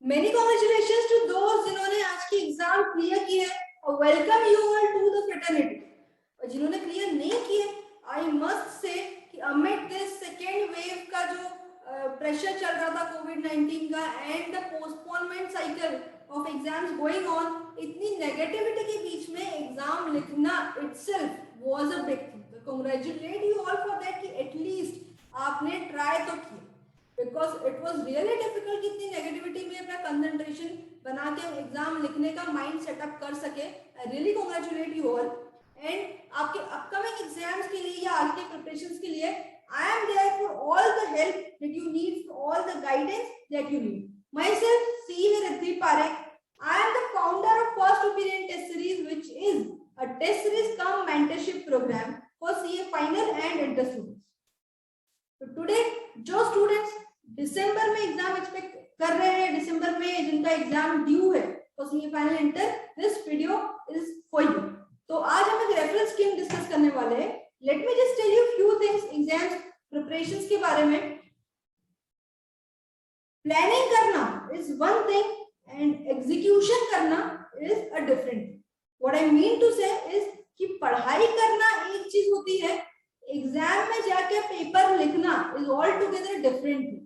Many congratulations to those जिन्होंने आज की एग्जाम क्लियर की है और welcome you all to the fraternity. और जिन्होंने क्लियर नहीं की है, आई मस्ट से कि अमिड दिस सेकेंड वेव का जो प्रेशर चल रहा था कोविड-19 का and the postponement cycle of exams going on, इतनी नेगेटिविटी के बीच में एग्जाम लिखना itself was a big thing. तो congratulate you all for that कि एटलीस्ट आपने ट्राई तो किया, because it was really difficult कि इतनी नेगेटिविटी में अपना कंसंट्रेशन बना के एग्जाम लिखने का माइंड सेटअप कर सके। I really congratulate you all and आपके अपकमिंग एग्जाम्स के लिए या आगे के प्रिपरेशंस के लिए I am there for all the help that you need, for all the guidance that you need. Myself C Riddhi Parekh, I am the founder of First Opinion Test Series, which is a test series cum mentorship program for CA final and inter students. So today, जो students दिसंबर में exam expect कर रहे हैं, दिसंबर में जिनका exam due है for CA final inter, this video is for you. तो आज हम एक रेफरेंस स्कीम डिस्कस करने वाले हैं। Let me just tell you few things exams preparations के बारे में। प्लानिंग करना is one thing and execution करना is a different thing. What I mean to say is कि पढ़ाई करना एक चीज होती है, एग्जाम में जाके पेपर लिखना is altogether different thing.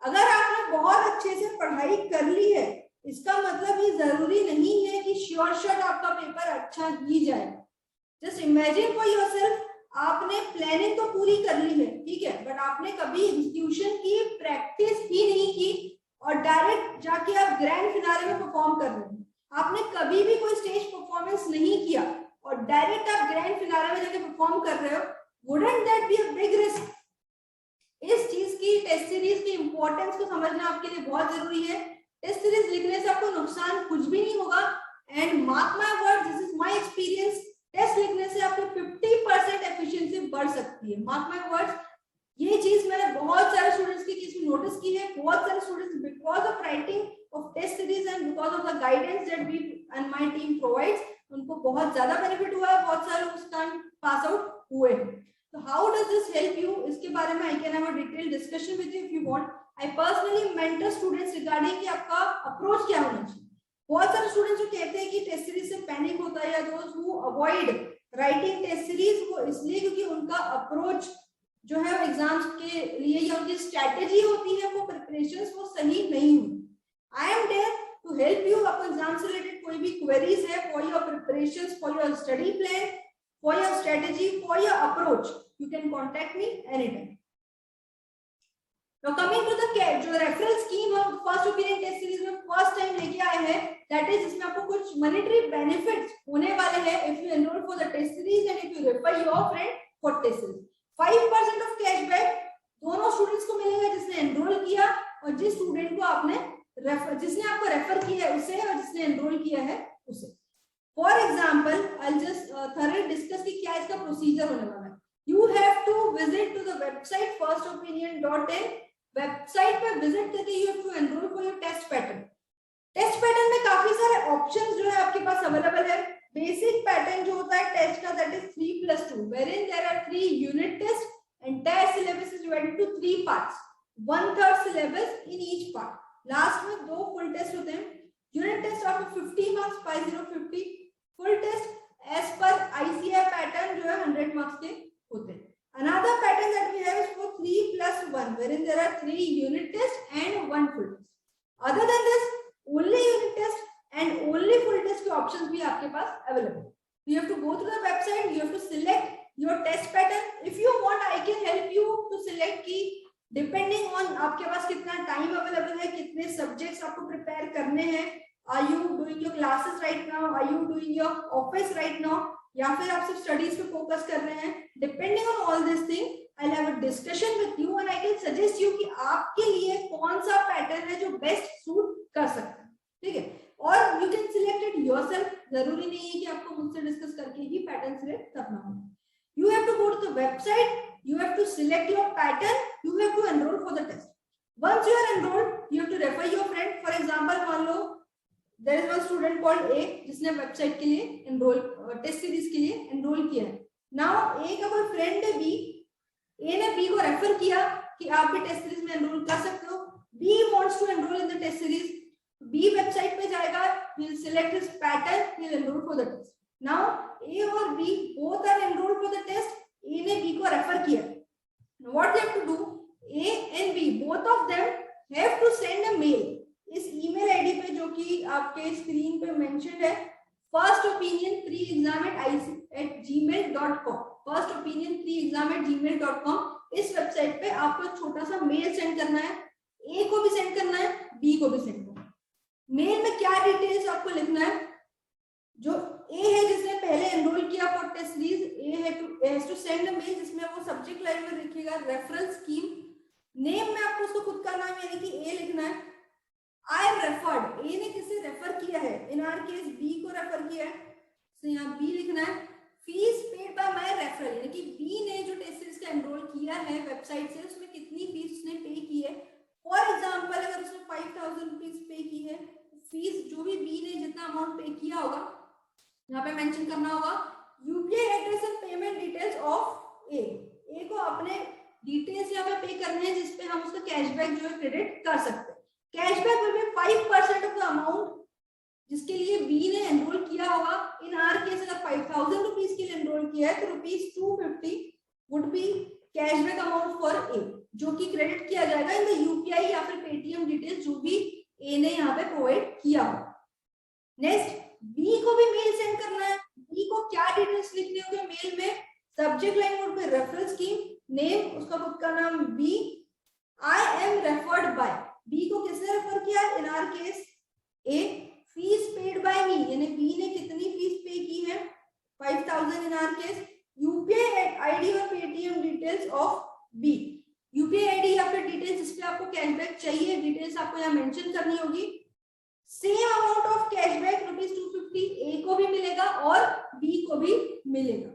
अगर आपने बहुत अच्छे से पढ़ाई कर ली है, इसका मतलब ये जरूरी नहीं है कि श्योर शॉट आपका पेपर अच्छा ही जाए। Just imagine for yourself, आपने प्लानिंग तो पूरी कर ली है, ठीक है, बट आपने कभी एग्जीक्यूशन की प्रैक्टिस ही नहीं की और डायरेक्ट जाके आप ग्रैंड फिनाले में परफॉर्म कर रहे हैं। आपने कभी भी कोई स्टेज परफॉर्मेंस नहीं किया और डायरेक्ट आप ग्रैंड फिनाले में जाके परफॉर्म कर रहे हो, wouldn't that be a big risk? इस चीज की टेस्ट सीरीज की इंपॉर्टेंस को समझना आपके लिए बहुत जरूरी है। टेस्ट सीरीज लिखने से आपको नुकसान कुछ भी नहीं होगा and mark my word, this is my experience, test लिखने से आपकी 50% एफिशिएंसी बढ़ सकती है। मार्क माय वर्ड्स, ये चीज मैंने बहुत सारे स्टूडेंट्स के केस में नोटिस की है। बहुत सारे students because of writing of test series and because of the guidance that we and my team provides, उनको बहुत ज्यादा बेनिफिट हुआ है, बहुत सारे उस टाइम पास आउट हुए हैं। तो how does this help you, इसके बारे में I can have a detail discussion with you if you want. I personally mentor students regarding कि आपका अप्रोच क्या होना चाहिए। बहुत सारे स्टूडेंट्स जो कहते हैं कि टेस्ट सीरीज से पैनिक होता है, या दोस्त who avoid writing test series, वो इसलिए क्योंकि उनका अप्रोच जो है एग्जाम्स के लिए या उनकी स्ट्रेटेजी होती है, वो प्रिपरेशंस वो सही नहीं हुई। I am there to help you. आपको एग्जाम से रिलेटेड कोई भी क्वेरीज है for your preparations, for your study plan, for your strategy, for your approach, you can contact me any time. Now coming to the जो reference scheme हम first opinion test series में first time लेके आए हैं, that is इसमें आपको कुछ monetary benefits होने वाले हैं if you enrol for the test series and if you refer your friend for test series. 5% of cashback दोनों स्टूडेंट्स को मिलेगा, जिसने एनरोल किया और जिस स्टूडेंट को आपने जिसने आपको रेफर किया है उसे, और जिसने एनरोल किया है उसे। For example I will just thoroughly discuss कि क्या इसका प्रोसीजर होने वाला है। You have to visit to the website firstopinion.in। Website पर विजिट करके you have to enrol for your test pattern. Test pattern में काफी सारे ऑप्शंस जो है आपके पास अवेलेबल है। बेसिक पैटर्न जो होता है टेस्ट का, that is 3+2, wherein there are 3 unit tests. Entire syllabus is divided into 3 parts, 1/3 syllabus in each part. Last में 2 फुल टेस्ट होते हैं। Unit test of 50 marks 5050, full test as पर ICI pattern जो है 100 मार्क्स के होते हैं। Another pattern that we have is for 3+1, wherein there are 3 unit tests and 1 full test. Other than this, only unit test and only full test के options भी आपके पास available. You have to go to the website, you have to select your test pattern. If you want, I can help you to select कि depending on आपके पास कितना time available है, कितने subjects आपको prepare करने हैं, are you doing your classes right now, are you doing your office right now, या फिर आप सिर्फ स्टडीज पे फोकस कर रहे हैं। Depending on all this thing I will have a discussion with you and I can suggest you कि आपके लिए कौन सा पैटर्न है जो बेस्ट सूट कर सकता है, ठीक है। और you can select it yourself, जरूरी नहीं है कि आपको मुझसे डिस्कस करके ही पैटर्न सिलेक्ट करना हो। You have to go to the website, you have to select your pattern, you have to enroll for the test. Once you are enrolled, you have to refer your friend. For example, मान लो there is one student called A जिसने website के लिए enrol, test series के लिए enrol किया है। Now A का कोई फ्रेंड है B, A ने B को रेफर किया कि आप भी टेस्ट सीरीज में एनरोल कर सकते हो। B wants to enroll in the test series. B website पे जाएगा, he'll select his pattern, he'll enroll for the test. Now A और B both are enrolled for the test. A ने B को refer किया. Now what they have to do? A and B both of them have to send a mail. इस email ID पे जो कि आपके screen पे मेंशन है, first opinion pre-exam@gmail.com, first opinion pre-exam@gmail.com. इस वेबसाइट पे आपको एक छोटा सा मेल सेंड करना है. A को भी सेंड करना है, B को भी सेंड करना है. मेल में क्या डिटेल्स आपको लिखना है? जो A है जिसने पहले एनरोल किया for test series, A has to send a mail जिसमें वो सब्जेक्ट लाइन में लिखेगा रेफरल स्कीम. नेम में आपको उसको खुद का नाम यानी कि A लिखना है. आई एम रेफर्ड, A ने किसे रेफर किया है? इन आवर केस B को रेफर किया है, तो यहाँ B लिखना है. Fees paid bye my referral, यानी कि B ने जो टेस्ट सीरीज का एनरोल किया है वेबसाइट से, उसमें कितनी फीस उसने पे की है. फॉर एग्जांपल अगर उसने 5000 रुपीज पे की है, फीस जो भी B ने जितना अमाउंट पे किया होगा यहाँ पे मेंशन करना होगा. UPI address and payment details of A को अपने डिटेल्स यहाँ पे पे करने हैं जिसपे हम उसका कैशबैक जो है क्रेडिट कर सकते हैं. Cashback will be 5% of the amount जिसके लिए B ने एनरोल किया होगा. इन आर केस अगर 5000 रुपीज के लिए एनरोल किया है तो ₹250 would be cashback amount for A, जो कि क्रेडिट किया जाएगा इन द यूपीआई या फिर पेटीएम डिटेल्स जो भी A ने यहाँ पे प्रोवाइड किया हो. नेक्स्ट B को भी मेल सेंड करना है. B को क्या डिटेल्स लिखने होंगे मेल में? Subject line would be referral scheme, name उसका खुद का नाम B, I am referred by, B को किसने रेफर किया? In our case A. Fees paid by me, यानी B ने कितनी फीस पे की है? 5000 इन आवर केस. यूपीआई आईडी और Paytm details of B, UPI ID या फिर डिटेल्स जिस पे आपको कैशबैक चाहिए, डिटेल्स आपको यहाँ मेंशन करनी होगी. Same amount of cashback ₹250 A को भी मिलेगा और B को भी मिलेगा.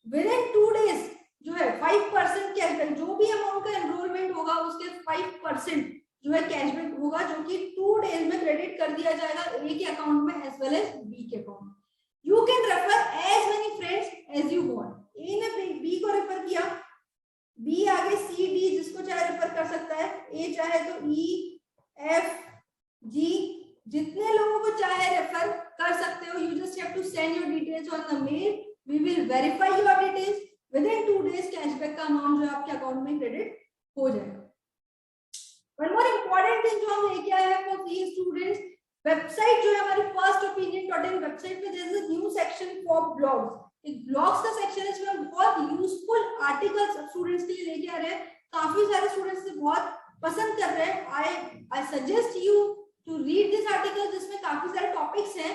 विद इन 2 डेज जो है 5% कैशबैक, जो भी अमाउंट का एनरोलमेंट होगा उसके 5% जो है कैशबैक होगा, जो कि 2 डेज में क्रेडिट कर दिया जाएगा A के अकाउंट में एज वेल एज B के अकाउंट में. You can refer as many friends as you want. A ने B को रेफर किया, B आगे C D जिसको चाहे रेफर कर सकता है. A चाहे तो E F G जितने लोगों को चाहे रेफर कर सकते हो. You just have to send your details on the mail, we will verify your details. Within 2 days cashback का अमाउंट जो है आपके अकाउंट में क्रेडिट हो जाएगा. वन मोर इंपॉर्टेंट थिंग जो हम लेके आए हैं फॉर दी स्टूडेंट्स, वेबसाइट जो है हमारी फर्स्ट ओपिनियन.in वेबसाइट पे there is a new section for blogs. एक ब्लॉग्स का सेक्शन है, इसमें हम बहुत यूजफुल आर्टिकल्स स्टूडेंट्स के लिए लेके आ रहे हैं. काफी सारे स्टूडेंट्स इसे बहुत पसंद कर रहे हैं. I suggest you to read this article, जिसमें काफी सारे टॉपिक्स हैं.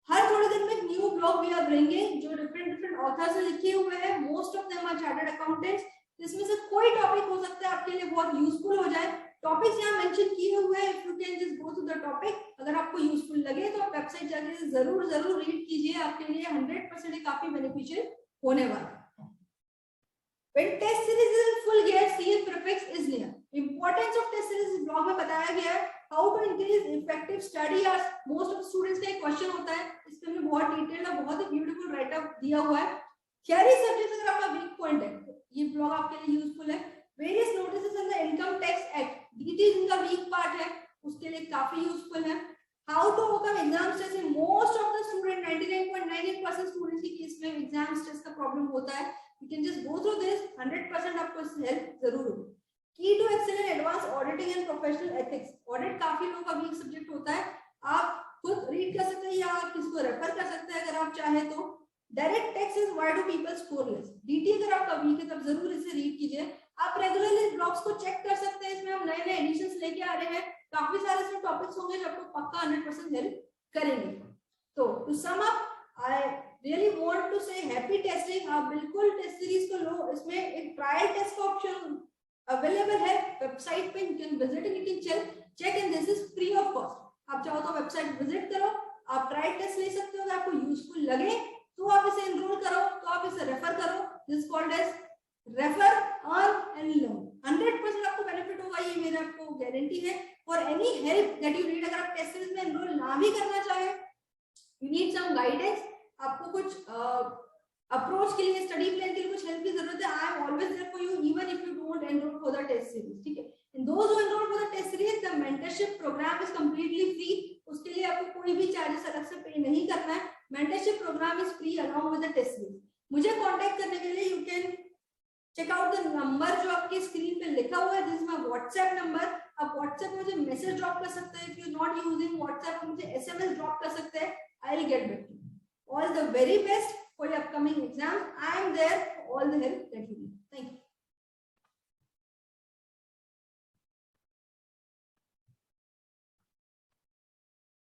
हर थोड़े दिन में new blog we are bringing जो डिफरेंट ऑथर्स ने लिखे हुए हैं. Most of them are chartered accountants. इसमें से कोई टॉपिक हो सकता है आपके लिए बहुत यूजफुल हो जाए. टॉपिक्स यहाँ मेंशन किए हुए हैं, if you can just go through the topic. अगर आपको यूजफुल लगे तो आप वेबसाइट जाके जरूर रीड कीजिए, आपके लिए 100% ये काफी बेनिफिशियल होने वाला है. When test series is in full gear, CL prefix is near. Importance of test series इस ब्लॉग में बताया गया है. How to increase effective study hours. Most of students का एक क्वेश्चन होता है, इस पे हमने बहुत डिटेल और बहुत ही ब्यूटीफुल राइट अप दिया हुआ है. थियरी सब्जेक्ट अगर आपका वीक पॉइंट है तो ये ब्लॉग आपके लिए यूजफुल है. Various notices on the income tax act, DT जिनका वीक पार्ट है उसके लिए काफी यूजफुल है. How to overcome exam stress in most of the student 99.98% students की केस में एग्जाम स्ट्रेस का प्रॉब्लम होता है. You can just go through this. 100% आपको इससे हेल्प जरूर होगी. Key to excel in advanced auditing and professional ethics. Audit काफी लोगों का वीक सब्जेक्ट होता है. आप खुद रीड कर सकते हैं या आप किसी को रेफर कर सकते हैं अगर आप चाहे तो. Direct tax is why do people score less. DT अगर आपका वीक है तब जरूर इसे रीड कीजिए. आप रेगुलरली ब्लॉग्स को चेक कर सकते हैं, इसमें हम नए एडिशंस लेके आ रहे हैं. काफी सारे इसमें टॉपिक्स होंगे जो आपको पक्का 100% हेल्प करेंगे. तो to sum up, I really want to say happy testing. आप बिल्कुल टेस्ट सीरीज को लो, इसमें एक ट्रायल टेस्ट का ऑप्शन अवेलेबल है वेबसाइट पे. You can visit and you can check and this is free of cost. आप चाहो तो वेबसाइट विजिट करो, आप ट्रायल टेस्ट ले सकते हो. अगर आपको यूजफुल लगे तो आप इसे एनरोल करो, तो आप इसे रेफर करो. This called as refer earn and learn. 100% आपको बेनिफिट होगा, ये मेरा आपको गारंटी है. For any help that you need, अगर आप टेस्ट सीरीज में एनरोल ना भी करना चाहे, यू नीड सम गाइडेंस, आपको कुछ अप्रोच के लिए, स्टडी प्लान के लिए कुछ हेल्प की जरूरत है, I am always there for you even if you don't enrol for the test series. ठीक है. In those who enrol for the test series the mentorship programme is completely free. कोई भी चार्जेस अलग से पे नहीं करना है. Mentorship programme is free along with the test series. मुझे कांटेक्ट करने के लिए you can check out the number जो आपकी स्क्रीन पे लिखा हुआ है, this is my WhatsApp number. आप व्हाट्सएप में मुझे मैसेज ड्रॉप कर सकते हैं. If you not using WhatsApp, मुझे एसएमएस ड्रॉप कर सकते हैं. I will get back to you. All the very best for your upcoming exam. I am there for all the help that you need.